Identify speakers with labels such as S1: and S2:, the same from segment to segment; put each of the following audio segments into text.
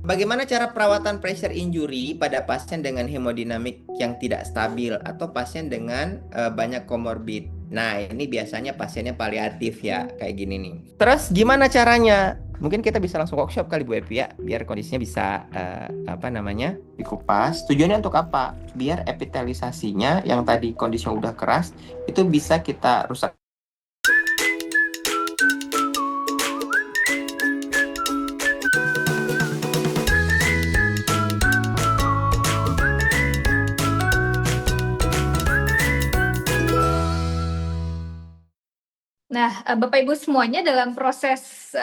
S1: Bagaimana cara perawatan pressure injury pada pasien dengan hemodinamik yang tidak stabil atau pasien dengan banyak komorbid? Nah, ini biasanya pasiennya paliatif ya, kayak gini nih. Terus gimana caranya? Mungkin kita bisa langsung workshop kali Bu Epi ya, biar kondisinya bisa apa namanya dikupas. Tujuannya untuk apa? Biar epitelisasinya yang tadi kondisinya udah keras itu bisa kita rusak.
S2: Nah, Bapak Ibu semuanya dalam proses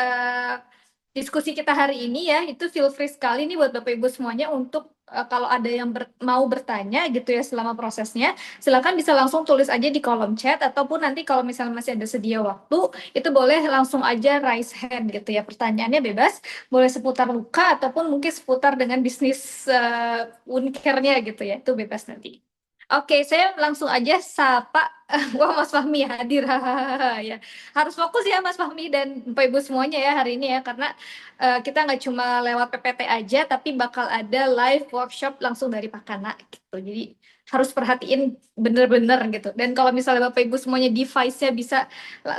S2: diskusi kita hari ini ya, itu feel free sekali nih buat Bapak Ibu semuanya untuk kalau ada yang mau bertanya gitu ya selama prosesnya, silakan bisa langsung tulis aja di kolom chat ataupun nanti kalau misalnya masih ada sedia waktu, itu boleh langsung aja raise hand gitu ya. Pertanyaannya bebas, boleh seputar luka ataupun mungkin seputar dengan bisnis wound care-nya gitu ya, itu bebas nanti. Oke, saya langsung aja sapa. Wah, Mas Fahmi hadir. Hahaha, ya. Harus fokus ya Mas Fahmi dan Bapak Ibu semuanya ya hari ini ya, karena kita nggak cuma lewat PPT aja, tapi bakal ada live workshop langsung dari Pak Kana gitu. Jadi harus perhatiin bener-bener gitu. Dan kalau misalnya Bapak Ibu semuanya device-nya bisa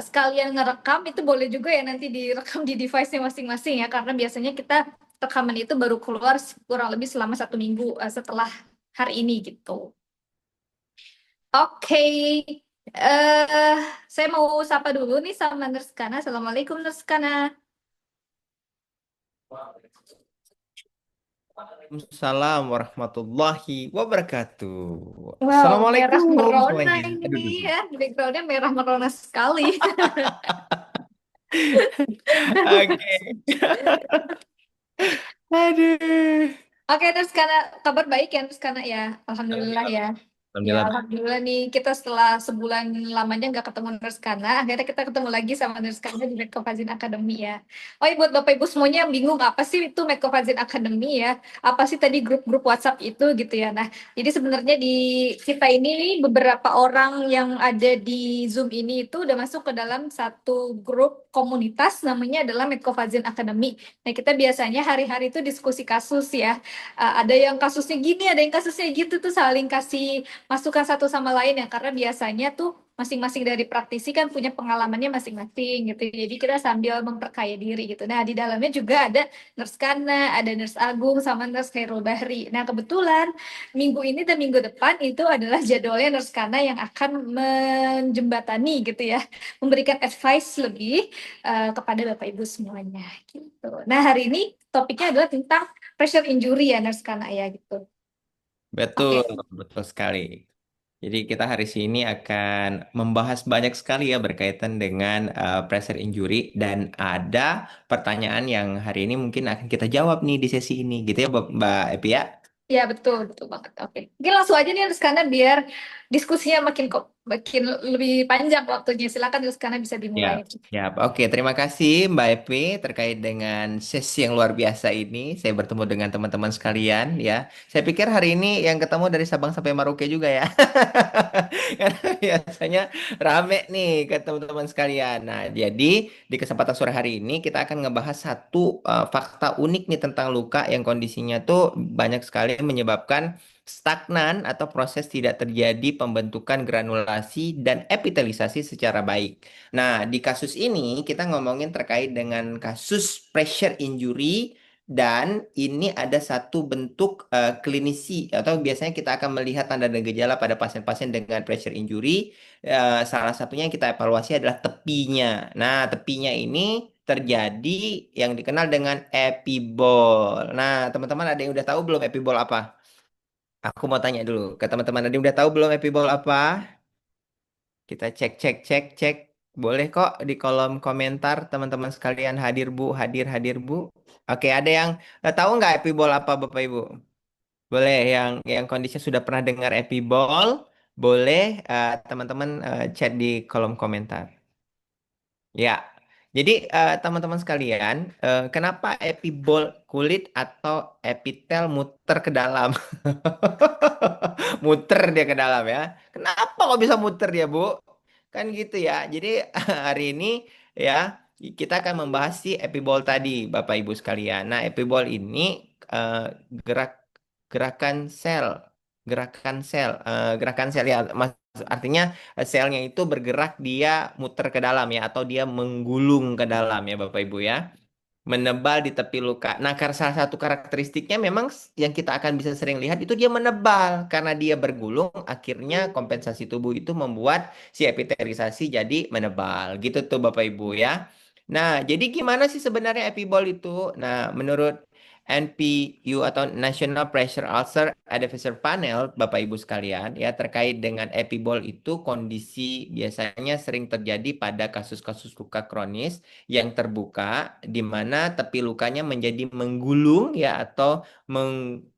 S2: sekalian ngerekam, itu boleh juga ya nanti direkam di device-nya masing-masing ya, karena biasanya kita rekaman itu baru keluar kurang lebih selama 1 minggu setelah hari ini gitu. Oke, eh saya mau sapa dulu nih sama Nurskana. Assalamualaikum Nurskana.
S1: Waalaikumsalam warahmatullahi wabarakatuh.
S2: Wow, merah
S1: Assalamualaikum
S2: merona
S1: semuanya.
S2: ini
S1: Aduh,
S2: nih
S1: aduh,
S2: ya. Backgroundnya merah merona sekali.
S1: aduh. Oke. Aduh.
S2: Oke, Nurskana, kabar baik ya Nurskana ya. Alhamdulillah
S1: Alhamdulillah.
S2: ya. Ya,
S1: Alhamdulillah.
S2: alhamdulillah nih kita setelah sebulan lamanya nggak ketemu Nurskana, akhirnya kita ketemu lagi sama Nurskana di Medcovazin Academy ya. Oh iya, buat Bapak Ibu semuanya yang bingung apa sih itu Medcovazin Academy ya? Apa sih tadi grup-grup WhatsApp itu gitu ya? Nah, jadi sebenarnya di kita ini nih, beberapa orang yang ada di Zoom ini itu udah masuk ke dalam satu grup komunitas namanya adalah Medcovazin Academy. Nah, kita biasanya hari-hari itu diskusi kasus ya. Ada yang kasusnya gini, ada yang kasusnya gitu tuh saling kasih masukan satu sama lain ya, karena biasanya tuh masing-masing dari praktisi kan punya pengalamannya masing-masing gitu. Jadi kita sambil memperkaya diri gitu. Nah, di dalamnya juga ada Nurse Kana, ada Nurse Agung sama Nurse Khairul Bahri. Nah, kebetulan minggu ini dan minggu depan itu adalah jadwalnya Nurse Kana yang akan menjembatani gitu ya, memberikan advice lebih kepada Bapak Ibu semuanya gitu. Nah, hari ini topiknya adalah tentang pressure injury ya Nurse Kana ya gitu.
S1: Betul,
S2: Oke.
S1: betul sekali. Jadi kita hari ini akan membahas banyak sekali ya berkaitan dengan pressure injury dan ada pertanyaan yang hari ini mungkin akan kita jawab nih di sesi ini gitu ya Mbak Epi ya.
S2: Ya betul, betul banget. Oke, mungkin langsung aja nih karena biar diskusinya makin lebih panjang waktunya. Silakan karena bisa
S1: Ya,
S2: dimulai.
S1: ya. Oke, terima kasih Mbak Epi terkait dengan sesi yang luar biasa ini. Saya bertemu dengan teman-teman sekalian ya. Saya pikir hari ini yang ketemu dari Sabang sampai Merauke juga ya. Karena biasanya rame nih ke teman-teman sekalian. Nah, jadi di kesempatan sore hari ini kita akan ngebahas satu fakta unik nih tentang luka yang kondisinya tuh banyak sekali menyebabkan stagnan atau proses tidak terjadi pembentukan granulasi dan epitelisasi secara baik. Nah, di kasus ini kita ngomongin terkait dengan kasus pressure injury dan ini ada satu bentuk klinisi atau biasanya kita akan melihat tanda dan gejala pada pasien-pasien dengan pressure injury. Salah satunya yang kita evaluasi adalah tepinya. Nah, tepinya ini terjadi yang dikenal dengan epibol. Nah, teman-teman ada yang udah tahu belum epibol apa? Aku mau tanya dulu ke teman-teman ada yang udah tahu belum epibol apa? Kita cek, cek, cek, cek. Boleh kok di kolom komentar teman-teman sekalian hadir Bu, hadir, hadir Bu. Oke, ada yang tahu nggak epibol apa Bapak Ibu? Boleh yang kondisinya sudah pernah dengar epibol, boleh teman-teman chat di kolom komentar. Ya. Jadi teman-teman sekalian, kenapa epibol kulit atau epitel muter ke dalam? Muter dia ke dalam ya. Kenapa kok bisa muter dia, Bu? Kan gitu ya. Jadi hari ini ya kita akan membahas si epibol tadi, Bapak Ibu sekalian. Nah, epibol ini eh, gerak gerakan sel, gerakan sel ya, artinya selnya itu bergerak dia muter ke dalam ya, atau dia menggulung ke dalam ya Bapak Ibu ya, menebal di tepi luka. Nah, karena salah satu karakteristiknya memang yang kita akan bisa sering lihat itu dia menebal karena dia bergulung, akhirnya kompensasi tubuh itu membuat si epitelisasi jadi menebal. Gitu tuh Bapak Ibu ya. Nah, jadi gimana sih sebenarnya epibol itu? Nah, menurut NPU atau National Pressure Ulcer Advisor Panel, Bapak Ibu sekalian, ya terkait dengan epibol itu kondisi biasanya sering terjadi pada kasus-kasus luka kronis yang terbuka di mana tepi lukanya menjadi menggulung ya, atau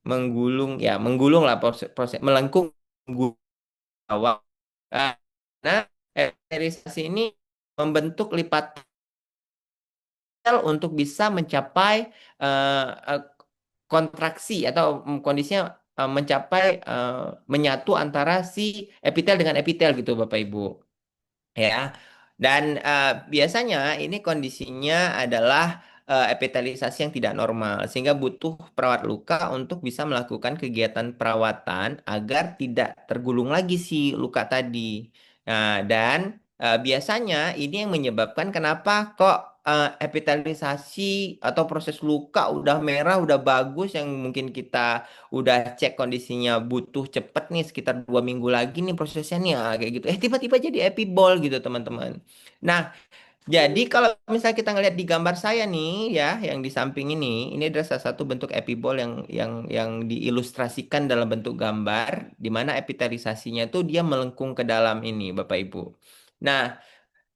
S1: menggulung ya, menggulung lah, proses melengkung bawah. Nah, esterisasi ini membentuk lipatan sel untuk bisa mencapai eh, eh, kontraksi atau kondisinya mencapai menyatu antara si epitel dengan epitel gitu Bapak Ibu ya. Dan biasanya ini kondisinya adalah epitelisasi yang tidak normal sehingga butuh perawat luka untuk bisa melakukan kegiatan perawatan agar tidak tergulung lagi si luka tadi. Nah, dan biasanya ini yang menyebabkan kenapa kok epitelisasi atau proses luka udah merah, udah bagus, yang mungkin kita udah cek kondisinya butuh cepet nih sekitar 2 minggu lagi nih prosesnya nih kayak gitu. Tiba-tiba jadi epibol gitu teman-teman. Nah, jadi kalau misalnya kita ngelihat di gambar saya nih ya, yang di samping ini adalah salah satu bentuk epibol yang diilustrasikan dalam bentuk gambar, di mana epitelisasinya itu dia melengkung ke dalam ini, Bapak Ibu. Nah,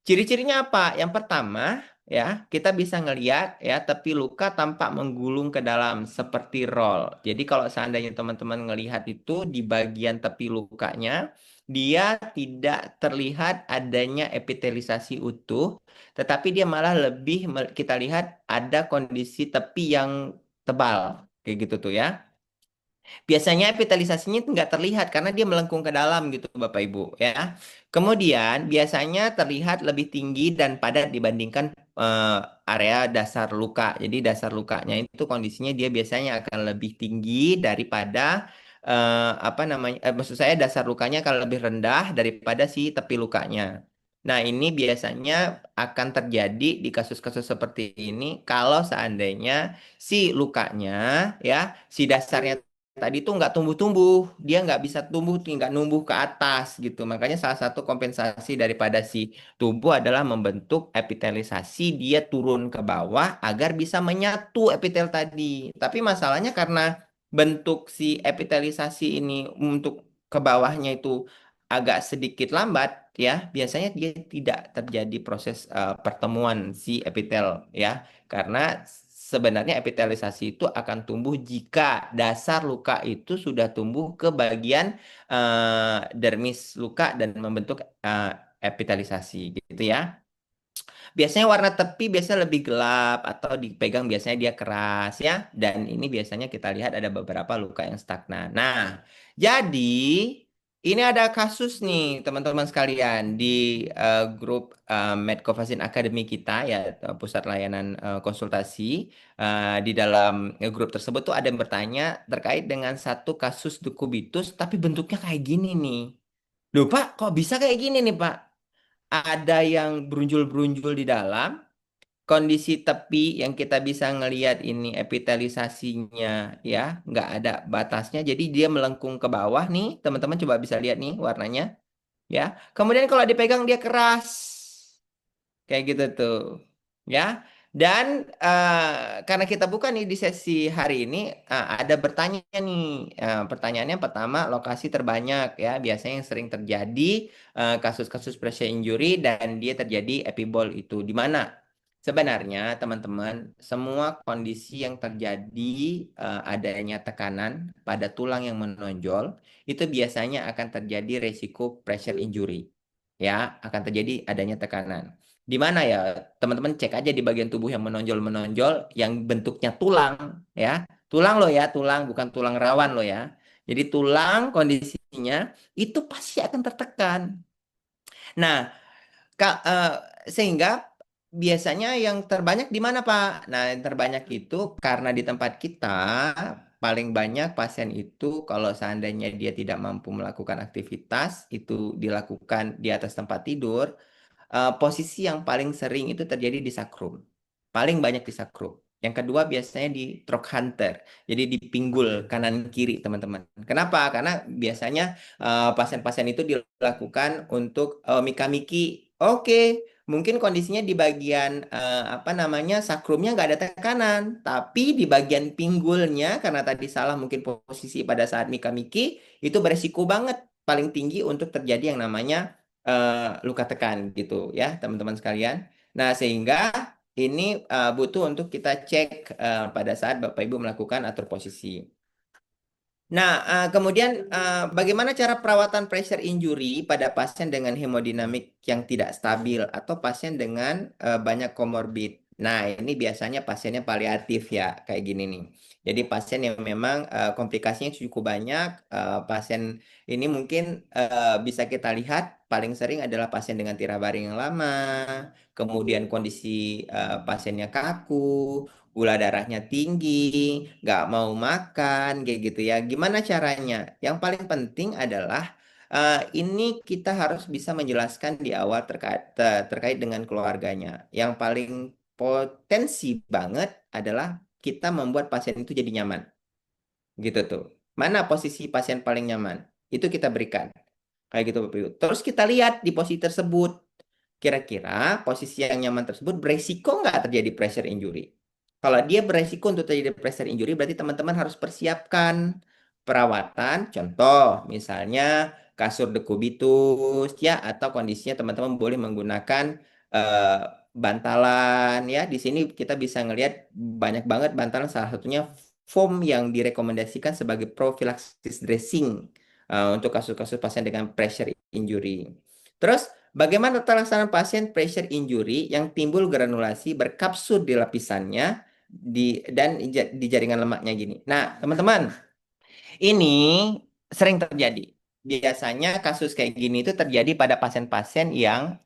S1: ciri-cirinya apa? Yang pertama, ya, kita bisa ngelihat ya tepi luka tampak menggulung ke dalam seperti roll. Jadi kalau seandainya teman-teman ngelihat itu di bagian tepi lukanya, dia tidak terlihat adanya epitelisasi utuh, tetapi dia malah lebih kita lihat ada kondisi tepi yang tebal, kayak gitu tuh ya. Biasanya epitelisasinya itu nggak terlihat karena dia melengkung ke dalam gitu Bapak Ibu ya. Kemudian biasanya terlihat lebih tinggi dan padat dibandingkan area dasar luka. Jadi dasar lukanya itu kondisinya dia biasanya akan lebih tinggi daripada apa namanya? Maksud saya dasar lukanya akan lebih rendah daripada si tepi lukanya. Nah, ini biasanya akan terjadi di kasus-kasus seperti ini kalau seandainya si lukanya ya, si dasarnya tadi tuh nggak tumbuh-tumbuh, dia nggak bisa tumbuh, nggak numbuh ke atas gitu. Makanya salah satu kompensasi daripada si tubuh adalah membentuk epitelisasi, dia turun ke bawah agar bisa menyatu epitel tadi. Tapi masalahnya karena bentuk si epitelisasi ini untuk ke bawahnya itu agak sedikit lambat ya, biasanya dia tidak terjadi proses pertemuan si epitel ya, karena sebenarnya epitelisasi itu akan tumbuh jika dasar luka itu sudah tumbuh ke bagian dermis luka dan membentuk epitelisasi gitu ya. Biasanya warna tepi biasanya lebih gelap atau dipegang biasanya dia keras ya. Dan ini biasanya kita lihat ada beberapa luka yang stagnan. Nah, jadi ini ada kasus nih teman-teman sekalian di grup Medcovacin Academy kita ya, pusat layanan konsultasi. Di dalam grup tersebut tuh ada yang bertanya terkait dengan satu kasus dekubitus tapi bentuknya kayak gini nih. Loh Pak, kok bisa kayak gini nih Pak? Ada yang berunjul-berunjul di dalam, kondisi tepi yang kita bisa ngelihat ini epitelisasinya ya, nggak ada batasnya, jadi dia melengkung ke bawah nih, teman-teman coba bisa lihat nih warnanya ya. Kemudian kalau dipegang dia keras, kayak gitu tuh ya. Dan karena kita buka nih di sesi hari ini, ada bertanya nih. Pertanyaannya pertama, lokasi terbanyak ya. Biasanya yang sering terjadi kasus-kasus pressure injury dan dia terjadi epibol itu di mana? Sebenarnya teman-teman, semua kondisi yang terjadi adanya tekanan pada tulang yang menonjol itu biasanya akan terjadi resiko pressure injury. Ya, akan terjadi adanya tekanan. Di mana ya? Teman-teman cek aja di bagian tubuh yang menonjol-menonjol yang bentuknya tulang ya. Tulang loh ya, tulang bukan tulang rawan loh ya. Jadi tulang kondisinya itu pasti akan tertekan. Nah, sehingga biasanya yang terbanyak di mana, Pak? Nah, yang terbanyak itu karena di tempat kita paling banyak pasien itu kalau seandainya dia tidak mampu melakukan aktivitas, itu dilakukan di atas tempat tidur. Posisi yang paling sering itu terjadi di sakrum. Paling banyak di sakrum. Yang kedua biasanya di throat hunter. Jadi di pinggul kanan kiri, teman-teman. Kenapa? Karena biasanya pasien-pasien itu dilakukan untuk mika-miki. Oke, mungkin kondisinya di bagian apa namanya sakrumnya nggak ada tekanan, tapi di bagian pinggulnya karena tadi salah mungkin posisi pada saat mika-miki itu beresiko banget paling tinggi untuk terjadi yang namanya luka tekan gitu ya teman-teman sekalian. Nah sehingga ini butuh untuk kita cek pada saat Bapak Ibu melakukan atur posisi. Nah, kemudian bagaimana cara perawatan pressure injury pada pasien dengan hemodinamik yang tidak stabil atau pasien dengan banyak komorbid? Nah, ini biasanya pasiennya paliatif ya, kayak gini nih. Jadi pasien yang memang komplikasinya cukup banyak, pasien ini mungkin bisa kita lihat paling sering adalah pasien dengan tirah baring yang lama, kemudian kondisi pasiennya kaku, gula darahnya tinggi, nggak mau makan, kayak gitu ya. Gimana caranya? Yang paling penting adalah ini kita harus bisa menjelaskan di awal terkait dengan keluarganya. Yang paling potensi banget adalah kita membuat pasien itu jadi nyaman, gitu tuh. Mana posisi pasien paling nyaman? Itu kita berikan. Kayak gitu, Bapak Ibu. Terus kita lihat di posisi tersebut. Kira-kira posisi yang nyaman tersebut beresiko nggak terjadi pressure injury? Kalau dia beresiko untuk terjadi pressure injury, berarti teman-teman harus persiapkan perawatan. Contoh, misalnya kasur dekubitus, ya, atau kondisinya teman-teman boleh menggunakan eh, bantalan, ya. Di sini kita bisa ngelihat banyak banget bantalan, salah satunya foam yang direkomendasikan sebagai prophylaxis dressing untuk kasus-kasus pasien dengan pressure injury. Terus, bagaimana pelaksanaan pasien pressure injury yang timbul granulasi berkapsul di lapisannya di jaringan lemaknya gini. Nah, teman-teman, ini sering terjadi. Biasanya kasus kayak gini itu terjadi pada pasien-pasien yang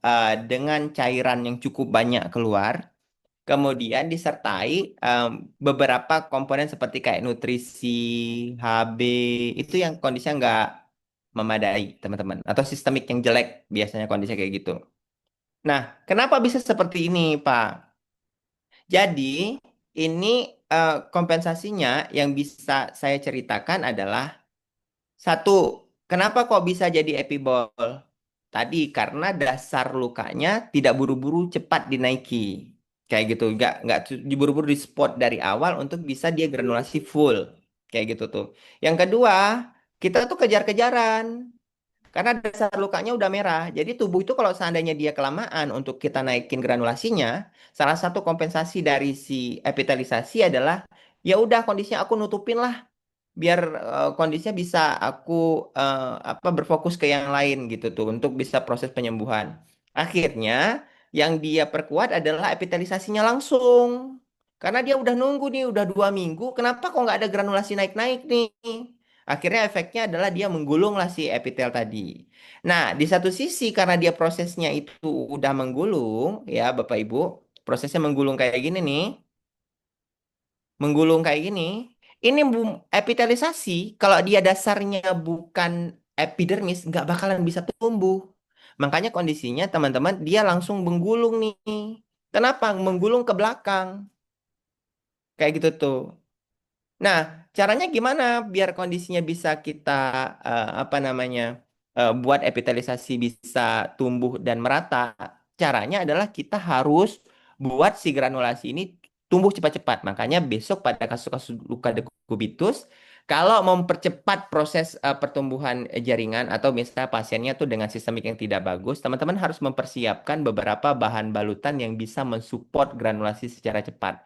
S1: dengan cairan yang cukup banyak keluar, kemudian disertai beberapa komponen seperti kayak nutrisi, HB, itu yang kondisinya nggak memadai, teman-teman. Atau sistemik yang jelek, biasanya kondisi kayak gitu. Nah, kenapa bisa seperti ini, Pak? Jadi, ini kompensasinya yang bisa saya ceritakan adalah satu, kenapa kok bisa jadi epibol? Tadi karena dasar lukanya tidak buru-buru cepat dinaiki. Kayak gitu, nggak diburu-buru di spot dari awal untuk bisa dia granulasi full. Kayak gitu tuh. Yang kedua, kita tuh kejar-kejaran. Karena dasar lukanya udah merah. Jadi tubuh itu kalau seandainya dia kelamaan untuk kita naikin granulasinya, salah satu kompensasi dari si epitelisasi adalah ya udah kondisinya aku nutupin lah biar kondisinya bisa aku apa berfokus ke yang lain gitu tuh untuk bisa proses penyembuhan. Akhirnya yang dia perkuat adalah epitelisasinya langsung. Karena dia udah nunggu nih, udah 2 minggu, kenapa kok nggak ada granulasi naik-naik nih? Akhirnya efeknya adalah dia menggulunglah si epitel tadi. Nah, di satu sisi karena dia prosesnya itu udah menggulung, ya Bapak Ibu, prosesnya menggulung kayak gini nih, menggulung kayak gini. Ini epitelisasi, kalau dia dasarnya bukan epidermis, nggak bakalan bisa tumbuh. Makanya kondisinya teman-teman, dia langsung menggulung nih. Kenapa? Menggulung ke belakang. Kayak gitu tuh. Nah, caranya gimana biar kondisinya bisa kita apa namanya buat epitelisasi bisa tumbuh dan merata? Caranya adalah kita harus buat si granulasi ini tumbuh cepat-cepat. Makanya besok pada kasus-kasus luka dekubitus, kalau mempercepat proses pertumbuhan jaringan atau misalnya pasiennya tuh dengan sistemik yang tidak bagus, teman-teman harus mempersiapkan beberapa bahan balutan yang bisa mensupport granulasi secara cepat.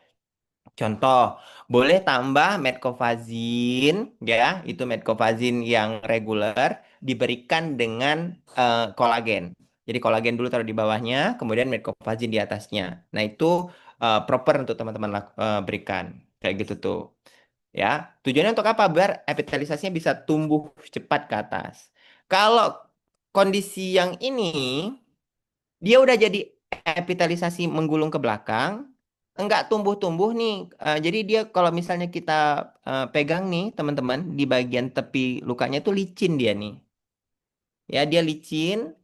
S1: Contoh, boleh tambah metcovazin, ya, itu metcovazin yang reguler diberikan dengan kolagen. Jadi kolagen dulu taruh di bawahnya, kemudian metcovazin di atasnya. Nah, itu proper untuk teman-teman berikan. Kayak gitu tuh. Ya, tujuannya untuk apa? Biar epitelisasinya bisa tumbuh cepat ke atas. Kalau kondisi yang ini dia udah jadi epitelisasi menggulung ke belakang, enggak tumbuh-tumbuh nih. Jadi dia kalau misalnya kita pegang nih, teman-teman, di bagian tepi lukanya tuh licin dia nih. Ya, dia licin.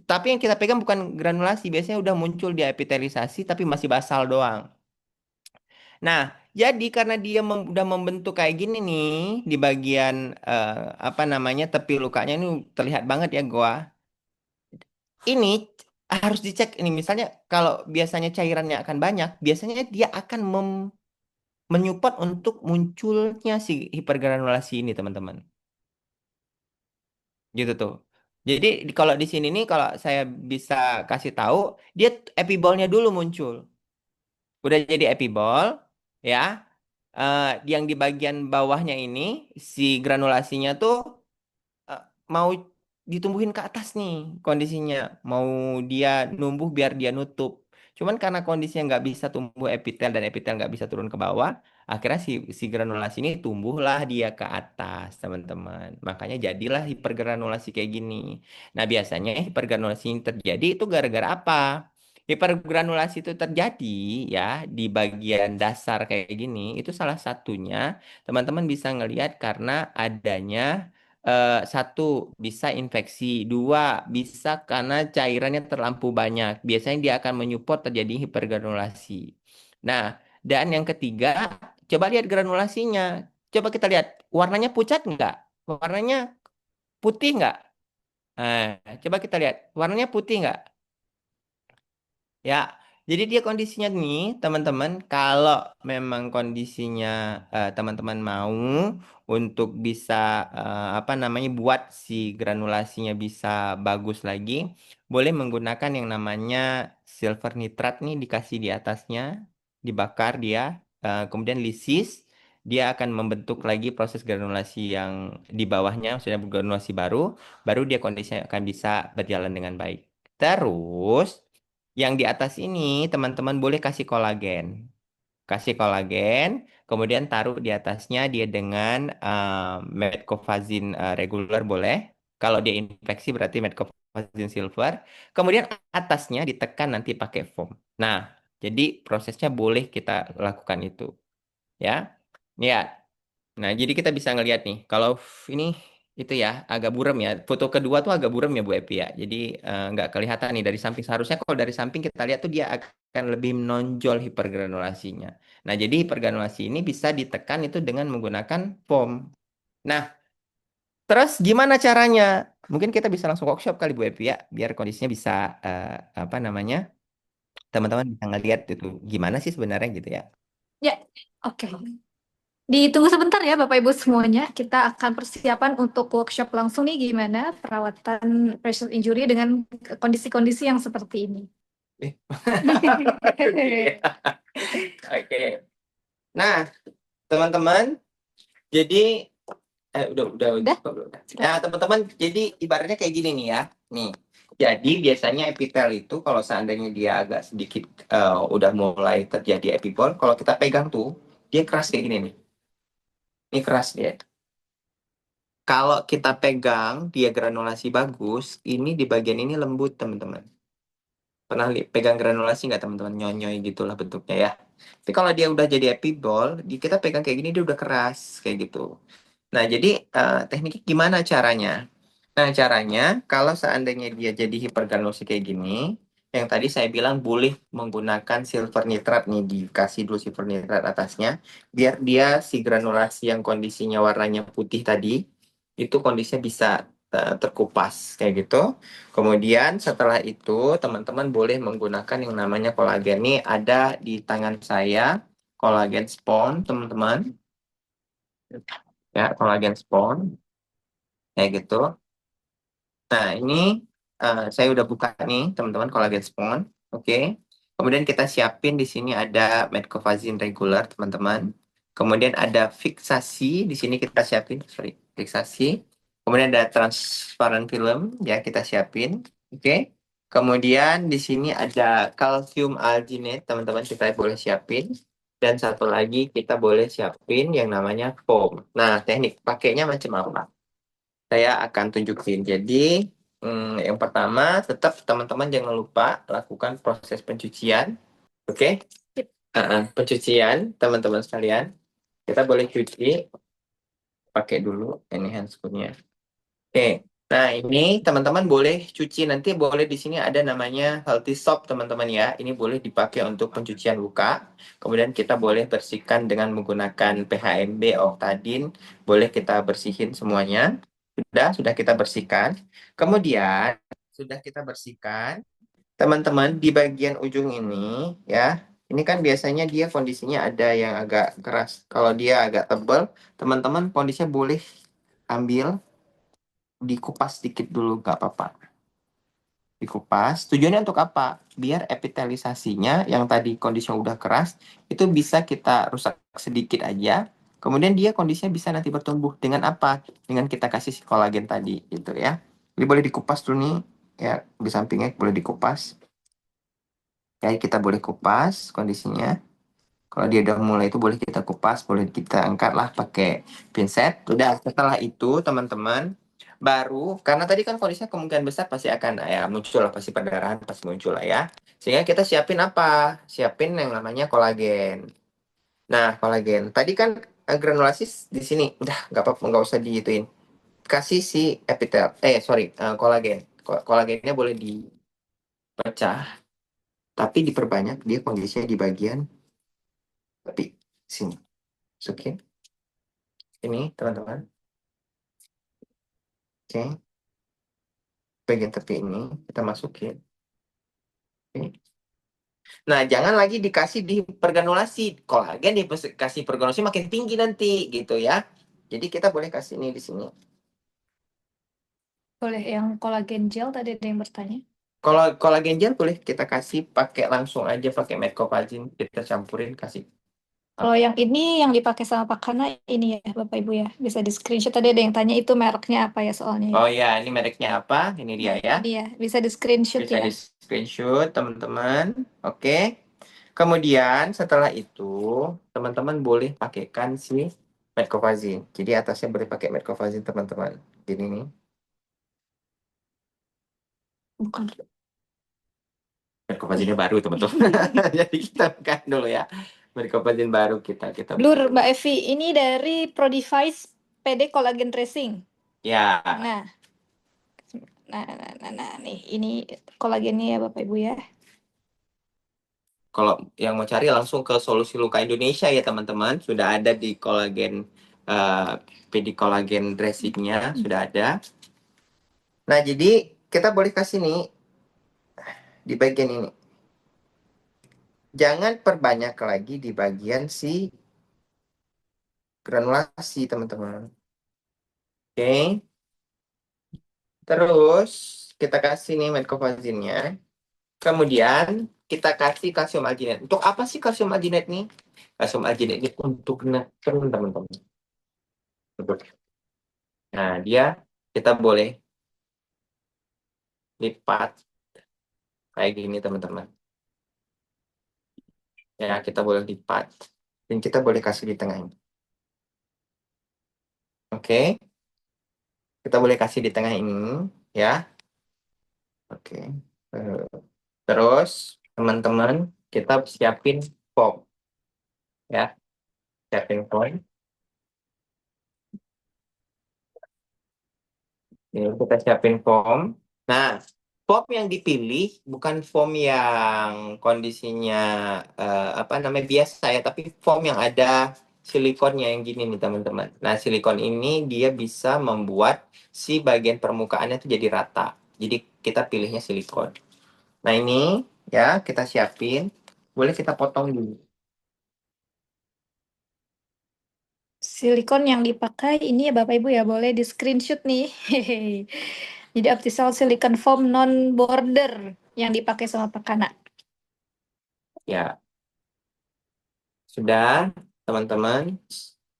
S1: Tapi yang kita pegang bukan granulasi, biasanya udah muncul di epitelisasi tapi masih basal doang. Nah, jadi karena dia udah membentuk kayak gini nih di bagian apa namanya tepi lukanya ini terlihat banget ya gua. Ini harus dicek ini misalnya kalau biasanya cairannya akan banyak, biasanya dia akan menyupport untuk munculnya si hipergranulasi ini, teman-teman. Gitu tuh. Jadi kalau di sini nih kalau saya bisa kasih tahu, dia epibolnya dulu muncul. Udah jadi epibol, ya. eh, yang di bagian bawahnya ini si granulasinya tuh mau ditumbuhin ke atas nih kondisinya. Mau dia numbuh biar dia nutup. Cuman karena kondisinya nggak bisa tumbuh epitel dan epitel nggak bisa turun ke bawah, akhirnya si granulasi ini tumbuhlah dia ke atas, teman-teman. Makanya jadilah hipergranulasi kayak gini. Nah, biasanya hipergranulasi ini terjadi itu gara-gara apa? Hipergranulasi itu terjadi ya di bagian dasar kayak gini. Itu salah satunya teman-teman bisa ngelihat karena adanya satu, bisa infeksi. Dua, bisa karena cairannya terlampau banyak. Biasanya dia akan menyupport terjadi hipergranulasi. Nah, dan yang ketiga, coba lihat granulasinya. Coba kita lihat, warnanya pucat nggak? Warnanya putih nggak? Nah, coba kita lihat, warnanya putih nggak? Ya, jadi dia kondisinya nih, teman-teman, kalau memang kondisinya teman-teman mau untuk bisa apa namanya buat si granulasinya bisa bagus lagi, boleh menggunakan yang namanya silver nitrat nih dikasih di atasnya, dibakar dia, kemudian lisis, dia akan membentuk lagi proses granulasi yang di bawahnya, sudah granulasi baru, baru dia kondisinya akan bisa berjalan dengan baik. Terus yang di atas ini teman-teman boleh kasih kolagen. Kasih kolagen, kemudian taruh di atasnya dia dengan metcofazin reguler boleh. Kalau dia infeksi berarti metcofazin silver. Kemudian atasnya ditekan nanti pakai foam. Nah, jadi prosesnya boleh kita lakukan itu, ya. Ya, nah, jadi kita bisa ngelihat nih, kalau ini itu ya agak buram ya. Foto kedua tuh agak buram ya Bu Epi ya. Jadi nggak kelihatan nih dari samping. Seharusnya kalau dari samping kita lihat tuh dia akan lebih menonjol hipergranulasinya. Nah, jadi hipergranulasi ini bisa ditekan itu dengan menggunakan foam. Nah, terus gimana caranya? Mungkin kita bisa langsung workshop kali Bu Epi ya, biar kondisinya bisa eh, apa namanya teman-teman bisa ngelihat itu gimana sih sebenarnya gitu ya.
S2: Ya, oke. Ditunggu sebentar ya Bapak Ibu semuanya. Kita akan persiapan untuk workshop langsung nih gimana perawatan pressure injury dengan kondisi-kondisi yang seperti ini.
S1: Eh, Oke. Oke. Nah, teman-teman, jadi udah.
S2: Udah?
S1: Nah,
S2: Silakan.
S1: teman-teman, jadi ibaratnya kayak gini nih ya. Nih. Jadi biasanya epitel itu kalau seandainya dia agak sedikit udah mulai terjadi epibol, kalau kita pegang tuh dia keras kayak gini nih. Ini keras dia. Kalau kita pegang dia granulasi bagus, ini di bagian ini lembut, teman-teman. Pernah pegang granulasi nggak teman-teman? Nyonyoy gitulah bentuknya ya. Tapi kalau dia udah jadi epibol, kita pegang kayak gini dia udah keras kayak gitu. Nah, jadi tekniknya gimana caranya? Nah, caranya kalau seandainya dia jadi hipergranulasi kayak gini, yang tadi saya bilang boleh menggunakan silver nitrat nih, dikasih dulu silver nitrat atasnya, biar dia si granulasi yang kondisinya warnanya putih tadi, itu kondisinya bisa terkupas kayak gitu. Kemudian setelah itu teman-teman boleh menggunakan yang namanya kolagen. Nih ada di tangan saya kolagen spon, teman-teman. Ya, kolagen spon kayak gitu. Nah, ini saya udah buka nih, teman-teman, kolagen spon. Oke. Kemudian kita siapin di sini ada metcofazin regular, teman-teman. Kemudian ada fiksasi, di sini kita siapin, sorry, fiksasi. Kemudian ada transparent film, ya kita siapin. Oke. Kemudian di sini ada calcium alginate, teman-teman, kita boleh siapin. Dan satu lagi kita boleh siapin yang namanya foam. Nah, teknik pakainya macam apa? Saya akan tunjukin. Jadi, Yang pertama, tetap teman-teman jangan lupa lakukan proses pencucian. Oke?
S2: Sip.
S1: Pencucian, teman-teman sekalian. Kita boleh cuci, pakai dulu ini handscoon-nya. Oke. Nah, ini teman-teman boleh cuci nanti boleh di sini ada namanya healthy soap, teman-teman ya. Ini boleh dipakai untuk pencucian luka. Kemudian kita boleh bersihkan dengan menggunakan PHMB, Octadine. Boleh kita bersihin semuanya. Sudah kita bersihkan. Kemudian sudah kita bersihkan, teman-teman di bagian ujung ini ya. Ini kan biasanya dia kondisinya ada yang agak keras. Kalau dia agak tebal, teman-teman kondisinya boleh ambil dikupas sedikit dulu, nggak apa-apa. Dikupas. Tujuannya untuk apa? Biar epitelisasinya yang tadi kondisinya udah keras, itu bisa kita rusak sedikit aja. Kemudian dia kondisinya bisa nanti bertumbuh. Dengan apa? Dengan kita kasih si kolagen tadi, gitu ya. Jadi boleh dikupas dulu nih, ya di sampingnya boleh dikupas. Ya, kita boleh kupas kondisinya. Kalau dia udah mulai itu boleh kita kupas, boleh kita angkat lah pakai pinset. Udah, setelah itu teman-teman, baru, karena tadi kan kondisinya kemungkinan besar pasti akan ya muncul lah, pasti perdarahan pasti muncul lah ya. Sehingga kita siapin apa? Siapin yang namanya kolagen. Nah, kolagen. Tadi kan granulasi di sini, udah nggak apa-apa, nggak usah diituin. Kasih si epitel, sorry, kolagen. Kolagennya boleh dipecah, tapi diperbanyak dia kondisinya di bagian tepi sini. Masukin ini teman-teman. Oke, bagian tepi ini kita masukin. Oke. Nah, jangan lagi dikasih di pergranulasi. Kolagen dikasih pergranulasi makin tinggi nanti gitu ya. Jadi kita boleh kasih ini di sini.
S2: Boleh yang kolagen gel tadi ada yang bertanya.
S1: Kalau kolagen gel boleh kita kasih pakai langsung aja pakai Mecobalamin, kita campurin kasih.
S2: Kalau yang ini yang dipakai sama Pak Kana ini ya Bapak Ibu ya. Bisa di screenshot tadi ada yang tanya itu mereknya apa ya soalnya ya.
S1: Oh ya, ini mereknya apa? Ini dia
S2: Nah,
S1: ya.
S2: ini ya, bisa di screenshot
S1: Bisa
S2: ya.
S1: di screenshot teman-teman. Oke. Kemudian setelah itu teman-teman boleh pakaikan si Metcovazin. Jadi atasnya boleh pakai Metcovazin teman-teman. Jadi nih
S2: Bukan.
S1: Metcovazinnya baru teman-teman. Jadi kita bukan dulu ya. Metcovazin baru kita buka
S2: Blur
S1: dulu.
S2: Mbak Evi, ini dari ProDevice PD Collagen Tracing.
S1: Ya,
S2: Nah, nah, nih ini kolagennya ya Bapak Ibu ya.
S1: kalau yang mau cari langsung ke Solusi Luka Indonesia ya teman-teman. Sudah ada di kolagen eh PD kolagen dressingnya sudah ada. Nah, jadi kita boleh kasih nih di bagian ini. Jangan perbanyak lagi di bagian si granulasi, teman-teman. Oke. Terus kita kasih nih metcovazinnya. Kemudian kita kasih kalsium alginate. Untuk apa sih kalsium alginate nih? Kalsium alginate ini untuk neken, teman-teman. Nah, dia kita boleh lipat kayak gini, teman-teman. Ya, kita boleh lipat. Dan kita boleh kasih di tengah ini. Oke. Kita boleh kasih di tengah ini. Ya. Oke. Eh, Terus, teman-teman, kita siapin foam. Ya. Siapin foam. Ini kita siapin foam. Nah, foam yang dipilih bukan foam yang kondisinya apa namanya biasa ya, tapi foam yang ada silikonnya yang gini nih teman-teman. Nah, silikon ini dia bisa membuat si bagian permukaannya itu jadi rata. Jadi kita pilihnya silikon. Nah, ini ya kita siapin. Boleh kita potong dulu.
S2: Silikon yang dipakai ini ya Bapak Ibu ya, boleh di screenshot nih. Jadi Optisol Silicon Foam non border yang dipakai sama Pak Kana.
S1: Ya, sudah teman-teman.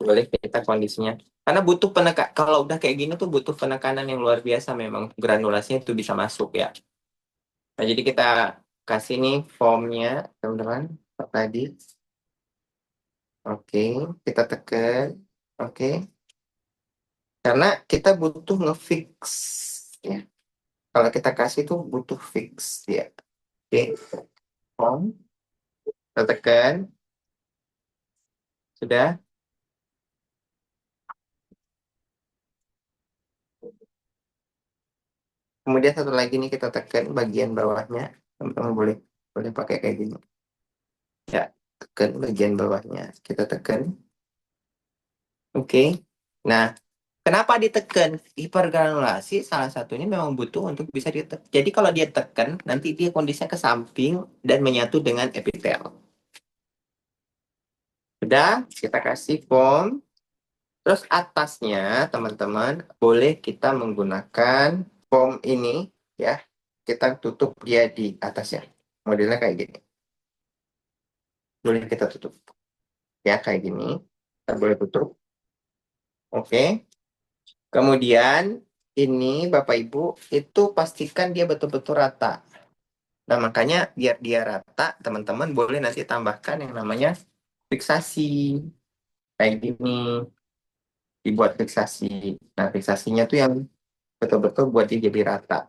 S1: Boleh kita kondisinya. Karena butuh penekan, kalau udah kayak gini tuh butuh penekanan yang luar biasa memang granulasinya itu bisa masuk ya. Nah, jadi kita kasih nih foamnya, teman-teman. Tadi. Oke, kita tekan. Oke. Karena kita butuh ngefix ya. Kalau kita kasih tuh butuh fix dia. Oke, home, kita tekan, sudah. Kemudian satu lagi nih kita tekan bagian bawahnya. Teman-teman boleh boleh pakai kayak gini. Ya, tekan bagian bawahnya. Kita tekan. Oke. Nah, kenapa ditekan? Hipergranulasi salah satunya memang butuh untuk bisa ditekan. Jadi kalau dia tekan, nanti dia kondisinya ke samping dan menyatu dengan epitel. Sudah, kita kasih foam. Terus atasnya, teman-teman, boleh kita menggunakan foam ini, ya. Kita tutup dia di atasnya. Modelnya kayak gini. Boleh kita tutup. Ya, kayak gini. Kita boleh tutup. Oke. Kemudian, ini Bapak Ibu, itu pastikan dia betul-betul rata. Nah, makanya biar dia rata, teman-teman boleh nanti tambahkan yang namanya fiksasi. Kayak gini, dibuat fiksasi. Nah, fiksasinya tuh yang betul-betul buat dia jadi rata.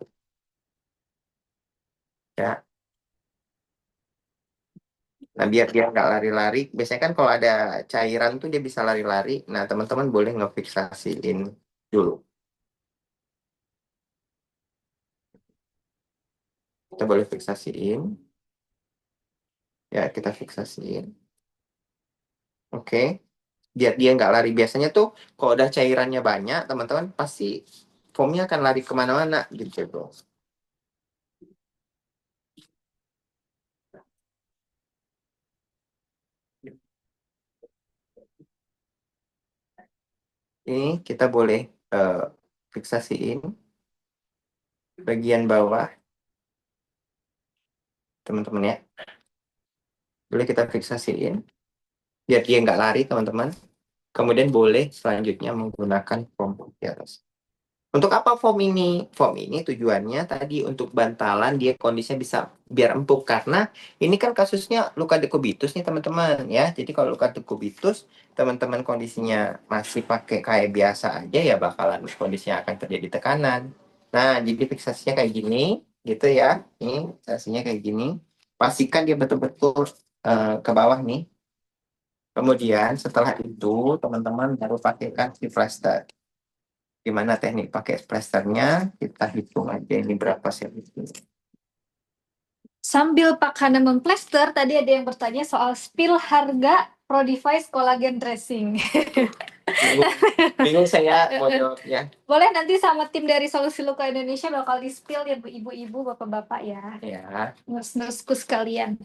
S1: Ya. Nah, biar dia nggak lari-lari. Biasanya kan kalau ada cairan tuh dia bisa lari-lari. Nah, teman-teman boleh ngefiksasiin dulu. Kita boleh fiksasiin. Ya, kita fiksasiin. Oke. Biar dia nggak lari. Biasanya tuh kalau udah cairannya banyak, teman-teman pasti foamnya akan lari kemana-mana gitu, bro. Ini kita boleh eh, fiksasiin bagian bawah, teman-teman ya. Boleh kita fiksasiin. Biar dia nggak lari, teman-teman. Kemudian boleh selanjutnya menggunakan foam di atas. Untuk apa foam ini? Foam ini tujuannya tadi untuk bantalan dia kondisinya bisa biar empuk karena ini kan kasusnya luka dekubitus nih teman-teman ya. Jadi kalau luka dekubitus teman-teman kondisinya masih pakai kayak biasa aja ya bakalan kondisinya akan terjadi tekanan. Nah, jadi fiksasinya kayak gini gitu ya. Ini fiksasinya kayak gini. Pastikan dia betul-betul ke bawah nih. Kemudian setelah itu teman-teman baru pakaikan si plaster. Gimana teknik pakai plasternya? Kita hitung aja ini berapa senti.
S2: Sambil Pak Hana memplester, tadi ada yang bertanya soal spill harga Pro Device Collagen Dressing.
S1: Bingung, bingung saya mau jawabnya.
S2: Boleh nanti sama tim dari Solusi Luka Indonesia bakal di-spill ya Bu, ibu-ibu, bapak-bapak ya.
S1: Ya,
S2: Nurse-nurseku sekalian.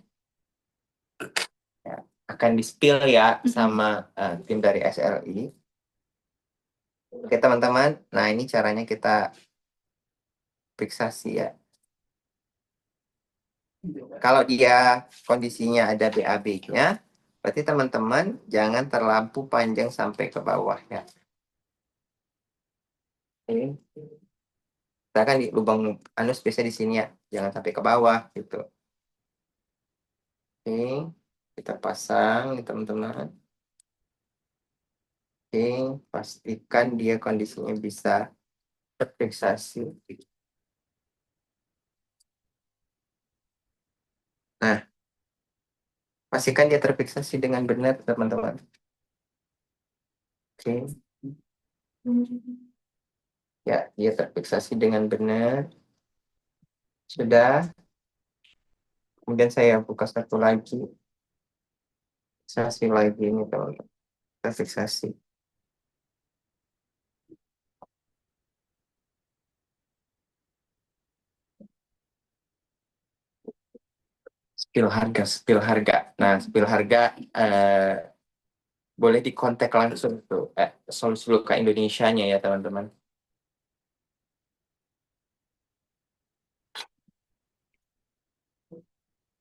S1: ya. Akan di-spill ya sama tim dari SLI. Oke teman-teman, nah ini caranya kita fiksasi ya. Kalau dia kondisinya ada BAB-nya, berarti teman-teman jangan terlampau panjang sampai ke bawah ya. Oke. Misalkan di lubang anus biasa di sini ya, jangan sampai ke bawah gitu. Oke, kita pasang nih teman-teman. Oke, pastikan dia kondisinya bisa terfiksasi. Nah, pastikan dia terfiksasi dengan benar teman-teman. Oke, ya dia terfiksasi dengan benar. Sudah. Kemudian saya buka satu lagi, fiksasi lagi ini teman-teman. Kita fiksasi. Spill harga, spill harga. Nah, spill harga boleh dikontak langsung tuh Solusi Luka Indonesianya ya teman-teman.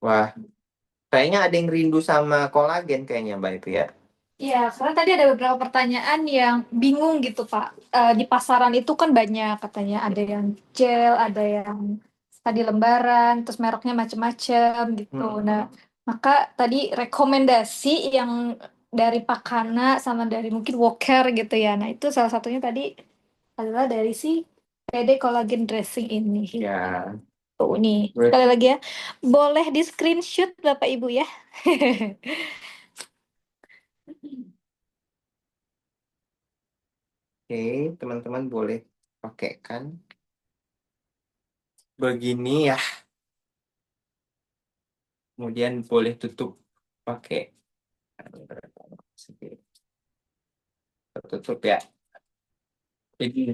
S1: Wah, kayaknya ada yang rindu sama kolagen kayaknya Mbak itu ya.
S2: Iya, karena tadi ada beberapa pertanyaan yang bingung gitu, Pak. Di pasaran itu kan banyak katanya, ada yang gel, ada yang tadi lembaran, terus mereknya macam-macam gitu. Nah, maka tadi rekomendasi yang dari Pakana sama dari mungkin Walker gitu ya. Nah, itu salah satunya tadi adalah dari si PD Collagen Dressing ini.
S1: Ya.
S2: Tuh nih, sekali lagi ya. Boleh di screenshot Bapak Ibu ya.
S1: Oke, teman-teman boleh pakai kan begini ya. Kemudian boleh tutup pakai tutup ya. Jadi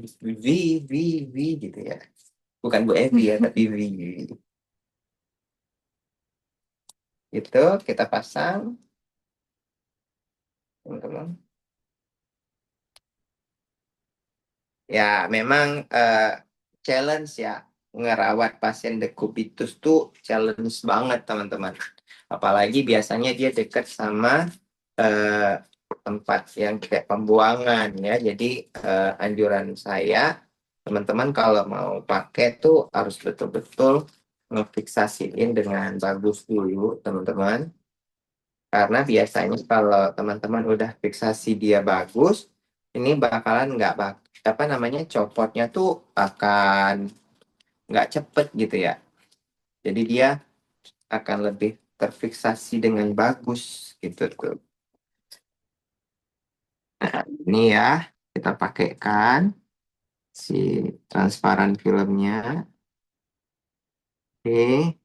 S1: V gitu ya. Bukan Bu Evi ya, tapi V. Itu kita pasang, teman-teman. Ya, memang challenge ya, ngerawat pasien dekubitus tuh challenge banget, teman-teman. Apalagi biasanya dia dekat sama eh, tempat yang kayak pembuangan ya. Jadi anjuran saya, teman-teman kalau mau pakai tuh harus betul-betul ngefiksasiin dengan bagus dulu, teman-teman. Karena biasanya kalau teman-teman udah fiksasi dia bagus, ini bakalan nggak apa namanya, copotnya tuh akan nggak cepet gitu ya. Jadi dia akan lebih terfiksasi dengan bagus gitu tuh. Ini ya, kita pakaikan si transparan filmnya. Oke,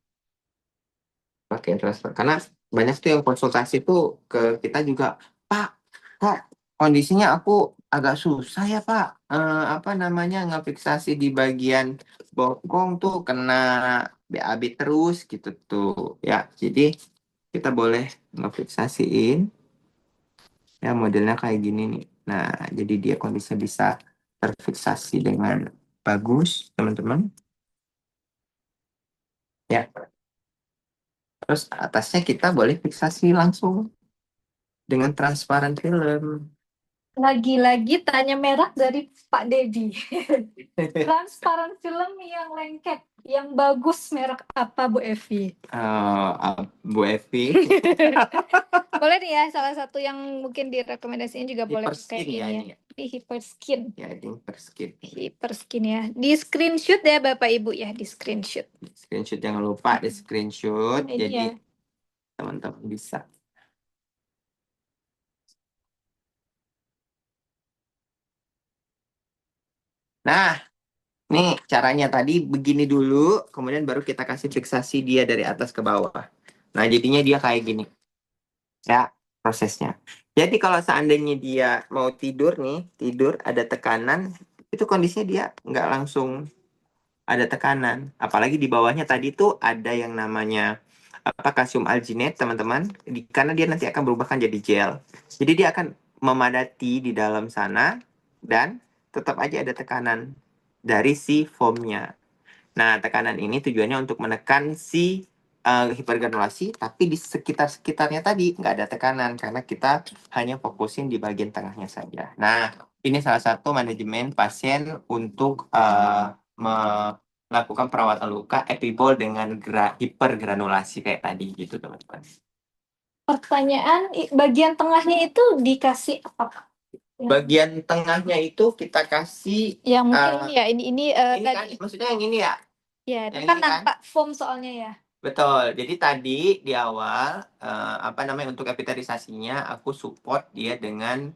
S1: pakai transfer. Karena banyak tuh yang konsultasi tuh ke kita juga, Pak, kok kondisinya aku agak susah ya Pak. Apa namanya, ngefiksasi di bagian bokong tuh kena BAB terus gitu tuh. Ya, jadi kita boleh ngefiksasiin ya modelnya kayak gini nih. Nah, jadi dia kondisinya bisa terfiksasi dengan bagus, teman-teman. Ya, terus atasnya kita boleh fiksasi langsung dengan transparan film.
S2: Lagi-lagi tanya merah dari Pak Dedi. Transparan film yang lengket, yang bagus merek apa Bu Evi?
S1: Bu Evi,
S2: Boleh nih ya, salah satu yang mungkin direkomendasiin juga boleh pakai
S1: Hyperskin ya
S2: ini ya.
S1: ini ya.
S2: Di Hyperskin.
S1: Ya, ini Hyperskin.
S2: Hyperskin ya. Di screenshot ya Bapak Ibu ya, di screenshot.
S1: Screenshot, jangan lupa di screenshot.
S2: Ini
S1: Jadi
S2: ya.
S1: teman-teman bisa. Nah, nih caranya tadi begini dulu, kemudian baru kita kasih fiksasi dia dari atas ke bawah. Nah, jadinya dia kayak gini. Ya, prosesnya. Jadi kalau seandainya dia mau tidur nih, tidur ada tekanan, itu kondisinya dia nggak langsung ada tekanan. Apalagi di bawahnya tadi tuh ada yang namanya apa, kalsium alginate, teman-teman. Karena dia nanti akan berubahkan jadi gel. Jadi dia akan memadati di dalam sana dan tetap aja ada tekanan dari si foamnya. Nah, tekanan ini tujuannya untuk menekan si hipergranulasi, tapi di sekitar-sekitarnya tadi nggak ada tekanan karena kita hanya fokusin di bagian tengahnya saja. Nah, ini salah satu manajemen pasien untuk melakukan perawatan luka epibol dengan hipergranulasi kayak tadi gitu, teman-teman.
S2: Pertanyaan, bagian tengahnya itu dikasih apa?
S1: Bagian tengahnya itu kita kasih
S2: Yang mungkin ini ya, ini
S1: ini kan, maksudnya yang ini ya,
S2: ya, itu
S1: yang
S2: kan
S1: ini kan.
S2: nampak foam soalnya ya.
S1: Betul. Jadi tadi di awal apa namanya, untuk epitelisasinya aku support dia dengan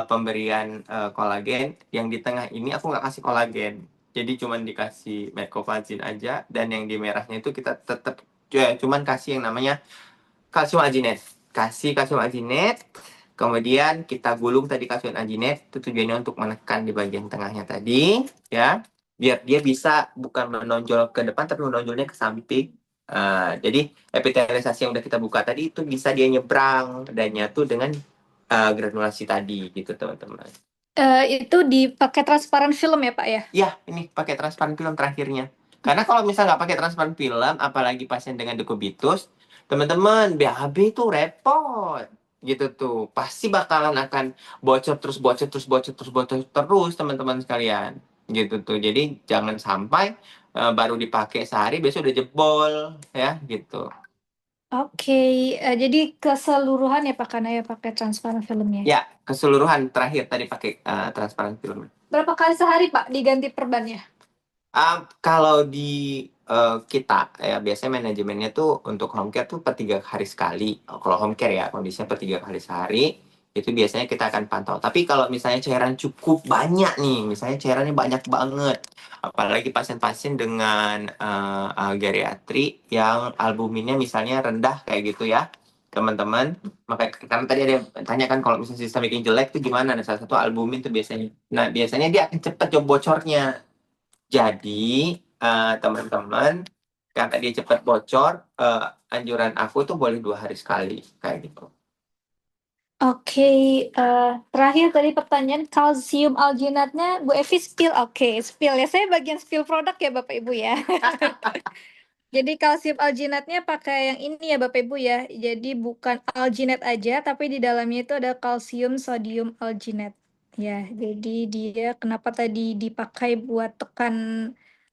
S1: pemberian kolagen. Yang di tengah ini aku nggak kasih kolagen. Jadi cuman dikasih mecofazin aja, dan yang di merahnya itu kita tetap cuman kasih yang namanya kalsium alginate. Kasih kalsium alginate, kemudian kita gulung tadi kalsium alginate, itu tujuannya untuk menekan di bagian tengahnya tadi, ya. Biar dia bisa bukan menonjol ke depan, tapi menonjolnya ke samping. Jadi epitelisasi yang udah kita buka tadi itu bisa dia nyebrang dan nyatu dengan granulasi tadi gitu, teman-teman.
S2: Itu dipakai transparan film ya Pak ya?
S1: Ya, ini pakai transparan film terakhirnya. Karena kalau misalnya nggak pakai transparan film, apalagi pasien dengan dekubitus, teman-teman, BAB itu repot. Gitu tuh. Pasti bakalan akan bocor terus, bocor terus, bocor terus, bocor terus, teman-teman sekalian. Gitu tuh. Jadi jangan sampai baru dipakai sehari, besok udah jebol. Ya, gitu.
S2: Oke, jadi keseluruhan ya Pak karena ya pakai transparan filmnya.
S1: Ya, keseluruhan terakhir tadi pakai transparan film.
S2: Berapa kali sehari Pak diganti perbannya?
S1: Kalau di kita ya biasanya manajemennya tuh untuk home care tuh per 3 hari sekali. Kalau home care ya kondisinya per 3 kali sehari itu biasanya kita akan pantau. Tapi kalau misalnya cairan cukup banyak nih, misalnya cairannya banyak banget, apalagi pasien-pasien dengan geriatri yang albuminnya misalnya rendah kayak gitu ya, teman-teman. Makanya karena tadi ada yang tanya kan kalau misalnya sistemik yang jelek tuh gimana? Nah, salah satu albumin tuh biasanya. Nah, biasanya dia akan cepet job bocornya. Jadi, teman-teman, karena dia cepat bocor, anjuran aku tuh boleh 2 hari sekali, kayak gitu.
S2: Oke, terakhir tadi pertanyaan kalsium alginatnya Bu Evi spill. Oke, spill ya. Saya bagian spill produk ya Bapak Ibu ya. Jadi kalsium alginatnya pakai yang ini ya Bapak Ibu ya. Jadi bukan alginat aja, tapi di dalamnya itu ada kalsium sodium alginat. Ya, jadi dia kenapa tadi dipakai buat tekan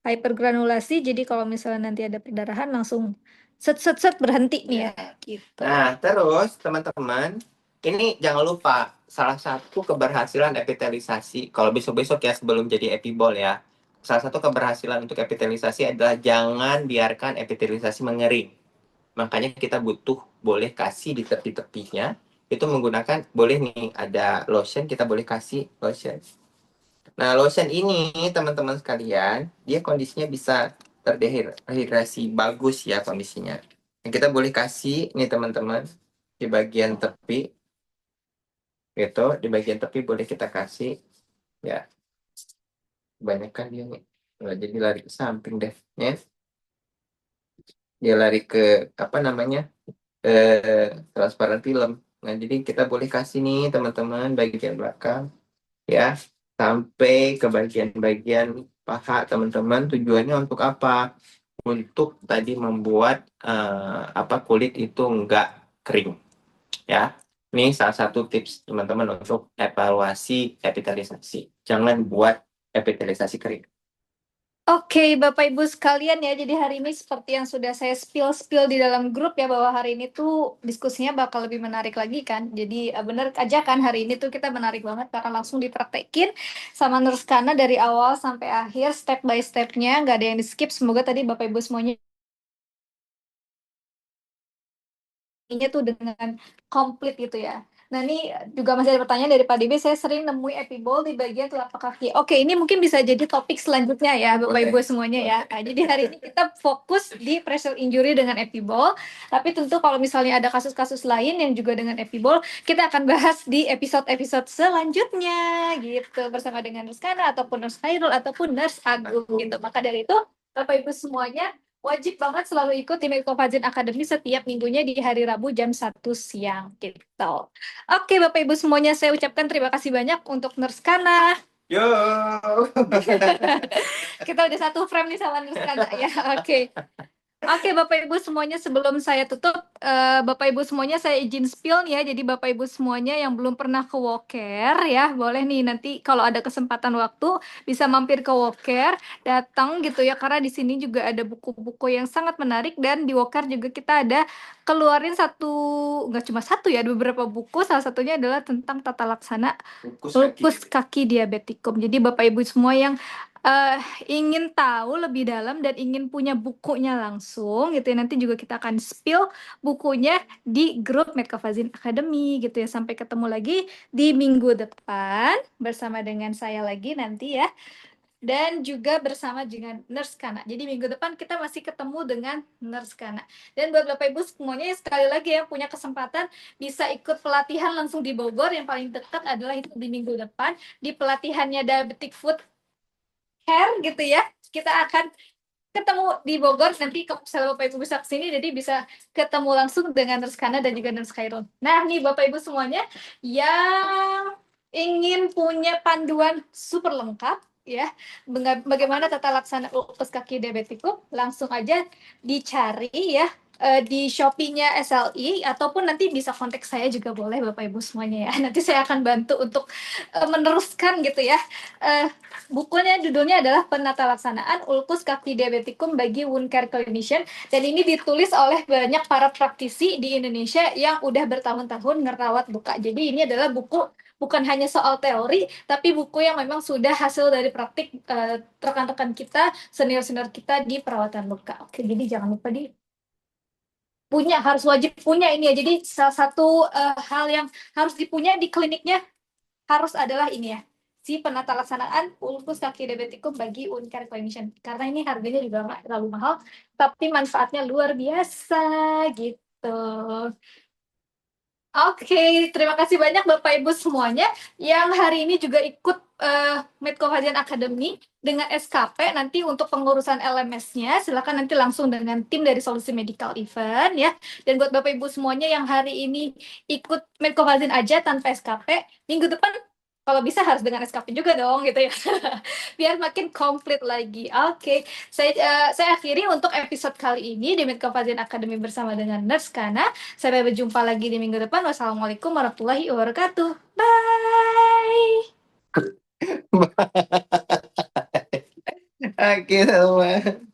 S2: hypergranulasi. Jadi kalau misalnya nanti ada perdarahan langsung set set set berhenti nih ya. Gitu.
S1: Nah, terus teman-teman, ini jangan lupa salah satu keberhasilan epitelisasi. Kalau besok-besok ya sebelum jadi epibol ya, salah satu keberhasilan untuk epitelisasi adalah jangan biarkan epitelisasi mengering. Makanya kita butuh boleh kasih di tepi-tepinya itu menggunakan boleh nih ada lotion kita boleh kasih lotion. Nah, lotion ini teman-teman sekalian, dia kondisinya bisa terdehidrasi bagus ya kondisinya. Yang kita boleh kasih nih teman-teman di bagian tepi gitu, di bagian tepi boleh kita kasih ya. Kebanyakan dia nih. Nah, jadi lari ke samping deh ya. Dia lari ke apa namanya? Transparan film. Nah, jadi kita boleh kasih nih teman-teman bagian belakang ya sampai ke bagian-bagian paha teman-teman. Tujuannya untuk apa? Untuk tadi membuat apa kulit itu enggak kering ya. Ini salah satu tips teman-teman untuk evaluasi epitelisasi. Jangan buat epitelisasi kering.
S2: Oke, Bapak Ibu sekalian ya, jadi hari ini seperti yang sudah saya spill-spill di dalam grup ya, bahwa hari ini tuh diskusinya bakal lebih menarik lagi kan. Jadi bener aja kan hari ini tuh kita menarik banget karena langsung dipraktekin sama Nurse Kana dari awal sampai akhir, step by stepnya, nggak ada yang di skip. Semoga tadi Bapak Ibu semuanya ini tuh dengan komplit gitu ya. Nah, ini juga masih ada pertanyaan dari Pak DB. Saya sering nemui epibol di bagian telapak kaki. Oke, ini mungkin bisa jadi topik selanjutnya ya, Bapak Ibu semuanya ya. Nah, jadi hari ini kita fokus di pressure injury dengan epibol. Tapi tentu kalau misalnya ada kasus-kasus lain yang juga dengan epibol, kita akan bahas di episode-episode selanjutnya gitu. Bersama dengan Nurse Kana ataupun Nurse Khairul ataupun Nurse Agung gitu. Maka dari itu, Bapak Ibu semuanya wajib banget selalu ikut di Medcovazin Academy setiap minggunya di hari Rabu jam 1 siang gitu. Oke Bapak Ibu semuanya, saya ucapkan terima kasih banyak untuk Nurse Kana.
S1: Yo.
S2: Kita udah satu frame nih sama Nurse Kana ya. Oke. Oke, Bapak Ibu semuanya, sebelum saya tutup, Bapak Ibu semuanya saya izin spill nih ya. Jadi Bapak Ibu semuanya yang belum pernah ke Woker ya, boleh nih nanti kalau ada kesempatan waktu bisa mampir ke Woker, datang gitu ya, karena di sini juga ada buku-buku yang sangat menarik, dan di Woker juga kita ada keluarin satu, nggak cuma satu ya, ada beberapa buku. Salah satunya adalah tentang tata laksana lupus kaki diabetikum. Jadi Bapak Ibu semua yang eh, ingin tahu lebih dalam dan ingin punya bukunya langsung gitu ya, nanti juga kita akan spill bukunya di grup Medcovazin Academy gitu ya. Sampai ketemu lagi di minggu depan bersama dengan saya lagi nanti ya, dan juga bersama dengan Nurse Kana. Jadi minggu depan kita masih ketemu dengan Nurse Kana. Dan buat Bapak Ibu semuanya sekali lagi yang punya kesempatan bisa ikut pelatihan langsung di Bogor, yang paling dekat adalah itu di minggu depan di pelatihannya Diabetic Foot Care gitu ya. Kita akan ketemu di Bogor nanti, kalau misalnya Bapak Ibu bisa kesini, jadi bisa ketemu langsung dengan Nurse Kana dan juga Nurse Khairul. Nah nih Bapak Ibu semuanya yang ingin punya panduan super lengkap ya, bagaimana tata laksana lupus kaki diabetikum, langsung aja dicari ya di Shopee-nya SLI, ataupun nanti bisa kontak saya juga boleh Bapak Ibu semuanya ya. Nanti saya akan bantu untuk meneruskan gitu ya. Eh, Bukunya judulnya adalah Penata Laksanaan Ulkus Kaki Diabetikum bagi Wound Care Clinician, dan ini ditulis oleh banyak para praktisi di Indonesia yang udah bertahun-tahun ngerawat luka. Jadi ini adalah buku bukan hanya soal teori, tapi buku yang memang sudah hasil dari praktik rekan-rekan kita, senior-senior kita di perawatan luka. Oke, jadi jangan lupa punya, harus wajib punya ini ya. Jadi salah satu hal yang harus dipunya di kliniknya harus adalah ini ya, si penata laksanaan ulkus kaki diabetikum bagi Uncare Clinician. Karena ini harganya juga nggak terlalu mahal, tapi manfaatnya luar biasa gitu. Oke, terima kasih banyak Bapak Ibu semuanya yang hari ini juga ikut Medco Hadian Academy dengan SKP. Nanti untuk pengurusan LMS-nya, silakan nanti langsung dengan tim dari Solusi Medical Event ya. Dan buat Bapak Ibu semuanya yang hari ini ikut Medco Hadian aja tanpa SKP, minggu depan kalau bisa harus dengan SKP juga dong gitu ya. Biar makin komplit lagi. Oke, saya akhiri untuk episode kali ini di Medco Hadian Academy bersama dengan Nurse Kana. Sampai berjumpa lagi di minggu depan. Wassalamualaikum warahmatullahi wabarakatuh. Bye.
S1: Oke, sama.